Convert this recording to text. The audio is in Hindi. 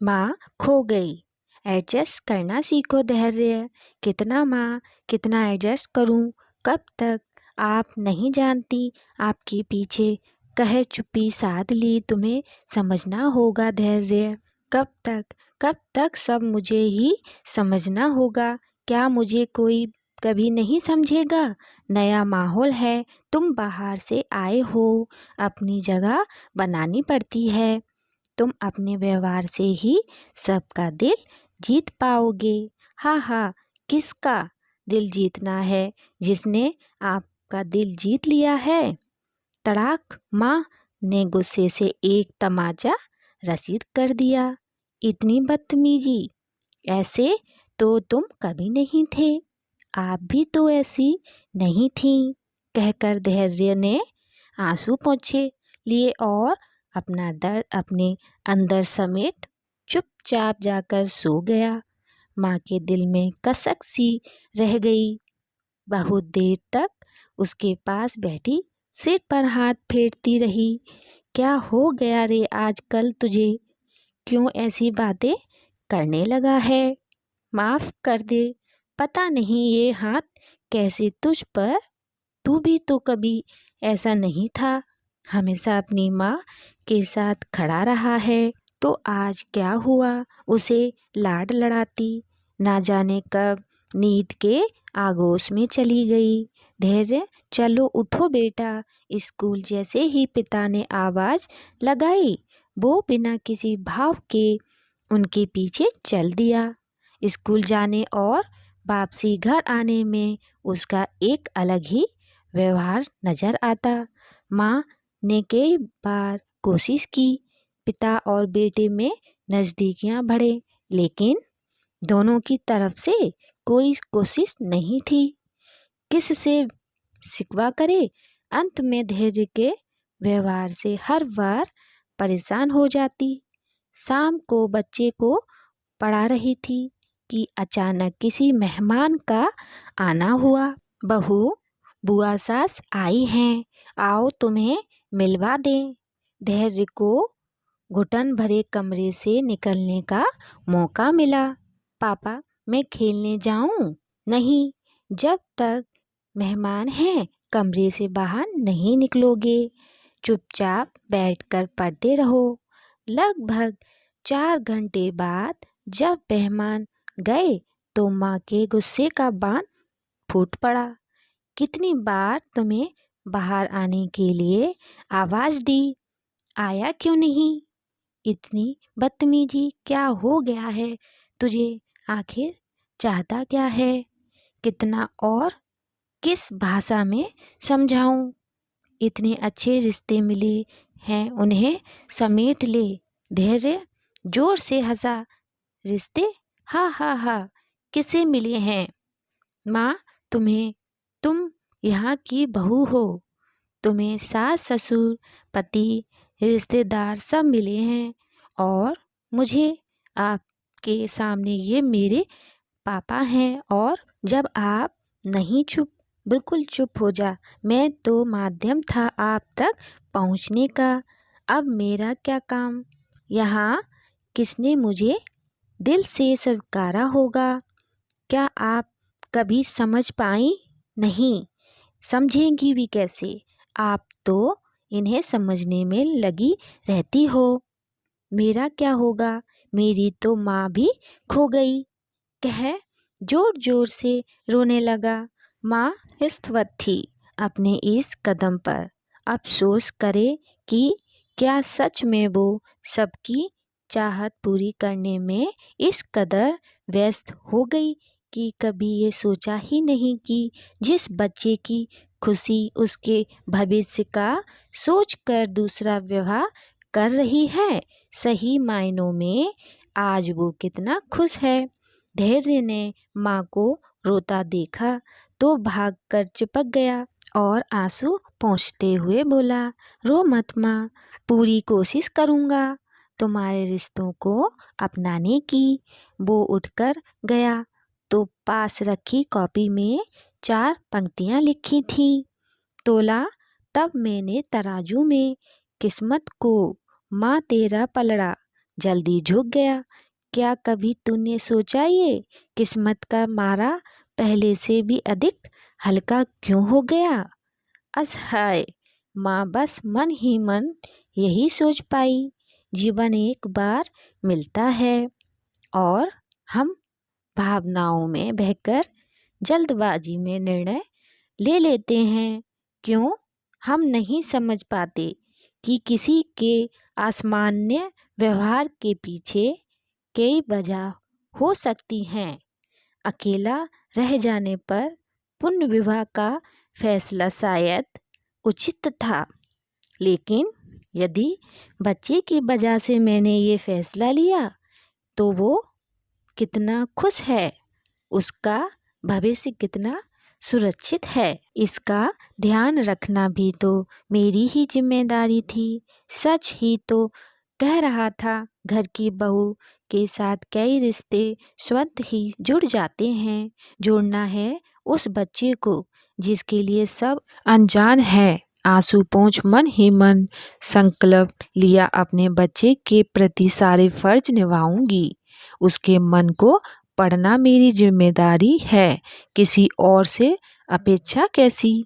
माँ खो गई। एडजस्ट करना सीखो धैर्य। कितना माँ, कितना एडजस्ट करूँ, कब तक? आप नहीं जानती आपके पीछे कह चुप्पी साध ली। तुम्हें समझना होगा धैर्य। कब तक सब मुझे ही समझना होगा। क्या मुझे कोई कभी नहीं समझेगा? नया माहौल है, तुम बाहर से आए हो, अपनी जगह बनानी पड़ती है। तुम अपने व्यवहार से ही सबका दिल जीत पाओगे। हाँ हाँ, किसका दिल जीतना है? जिसने आपका दिल जीत लिया है। तड़ाक, माँ ने गुस्से से एक तमाचा रसीद कर दिया। इतनी बदतमीजी, ऐसे तो तुम कभी नहीं थे। आप भी तो ऐसी नहीं थीं, कहकर धैर्य ने आंसू पोंछे लिए और अपना दर्द अपने अंदर समेट चुपचाप जाकर सो गया। माँ के दिल में कसक सी रह गई। बहुत देर तक उसके पास बैठी सिर पर हाथ फेरती रही। क्या हो गया रे आजकल तुझे? क्यों ऐसी बातें करने लगा है? माफ़ कर दे, पता नहीं ये हाथ कैसे तुझ पर। तू भी तो कभी ऐसा नहीं था, हमेशा अपनी माँ के साथ खड़ा रहा है। तो आज क्या हुआ? उसे लाड लड़ाती, ना जाने कब नींद के आगोश में चली गई। धैर्य, चलो उठो बेटा। स्कूल जैसे ही पिता ने आवाज़ लगाई, वो बिना किसी भाव के उनके पीछे चल दिया। स्कूल जाने और वापसी घर आने में उसका एक अलग ही व्यवहार नजर आता। माँ ने कई बार कोशिश की, पिता और बेटे में नज़दीकियाँ बढ़े, लेकिन दोनों की तरफ से कोई कोशिश नहीं थी। किस से शिकवा करे? अंत में धैर्य के व्यवहार से हर बार परेशान हो जाती। शाम को बच्चे को पढ़ा रही थी कि अचानक किसी मेहमान का आना हुआ। बहू, बुआ सास आई हैं, आओ तुम्हें मिलवा दें। धैर्य को घुटन भरे कमरे से निकलने का मौका मिला। पापा, मैं खेलने जाऊं? नहीं, जब तक मेहमान हैं कमरे से बाहर नहीं निकलोगे। चुपचाप बैठकर पढ़ते रहो। लगभग 4 घंटे बाद जब मेहमान गए तो माँ के गुस्से का बांध फूट पड़ा। कितनी बार तुम्हें बाहर आने के लिए आवाज़ दी, आया क्यों नहीं? इतनी बदतमीजी, क्या हो गया है तुझे? आखिर चाहता क्या है? कितना और किस भाषा में समझाऊं? इतने अच्छे रिश्ते मिले हैं, उन्हें समेट ले। धैर्य जोर से हंसा। रिश्ते? हा हा हा, किसे मिले हैं? माँ, तुम्हें, तुम यहाँ की बहू हो, तुम्हें सास ससुर पति रिश्तेदार सब मिले हैं, और मुझे आपके सामने ये मेरे पापा हैं। और जब आप नहीं, चुप, बिल्कुल चुप हो जा। मैं तो माध्यम था आप तक पहुँचने का। अब मेरा क्या काम यहाँ? किसने मुझे दिल से स्वीकारा होगा? क्या आप कभी समझ पाई? नहीं, समझेंगी भी कैसे? आप तो इन्हें समझने में लगी रहती हो। मेरा क्या होगा? मेरी तो माँ भी खो गई, कह जोर जोर से रोने लगा। माँ इस्तवत थी अपने इस कदम पर। अफसोस करे कि क्या सच में वो सबकी चाहत पूरी करने में इस कदर व्यस्त हो गई कि कभी ये सोचा ही नहीं कि जिस बच्चे की खुशी उसके भविष्य का सोचकर दूसरा विवाह कर रही है, सही मायनों में आज वो कितना खुश है। धैर्य ने माँ को रोता देखा तो भागकर चिपक गया और आंसू पोंछते हुए बोला, रो मत माँ, पूरी कोशिश करूँगा तुम्हारे रिश्तों को अपनाने की। वो उठकर गया तो पास रखी कॉपी में 4 पंक्तियाँ लिखी थीं। तोला तब मैंने तराजू में किस्मत को, माँ तेरा पलड़ा जल्दी झुक गया। क्या कभी तूने सोचा ये किस्मत का मारा पहले से भी अधिक हल्का क्यों हो गया? असहाय माँ बस मन ही मन यही सोच पाई। जीवन एक बार मिलता है और हम भावनाओं में बहकर जल्दबाजी में निर्णय ले लेते हैं। क्यों हम नहीं समझ पाते कि किसी के असामान्य व्यवहार के पीछे कई वजह हो सकती हैं। अकेला रह जाने पर पुनः विवाह का फैसला शायद उचित था, लेकिन यदि बच्चे की वजह से मैंने ये फैसला लिया तो वो कितना खुश है, उसका भविष्य कितना सुरक्षित है, इसका ध्यान रखना भी तो मेरी ही जिम्मेदारी थी। सच ही तो कह रहा था, घर की बहू के साथ कई रिश्ते स्वतः ही जुड़ जाते हैं। जोड़ना है उस बच्चे को जिसके लिए सब अनजान है। आंसू पोंछ मन ही मन संकल्प लिया, अपने बच्चे के प्रति सारे फर्ज निभाऊंगी। उसके मन को पढ़ना मेरी जिम्मेदारी है, किसी और से अपेक्षा कैसी।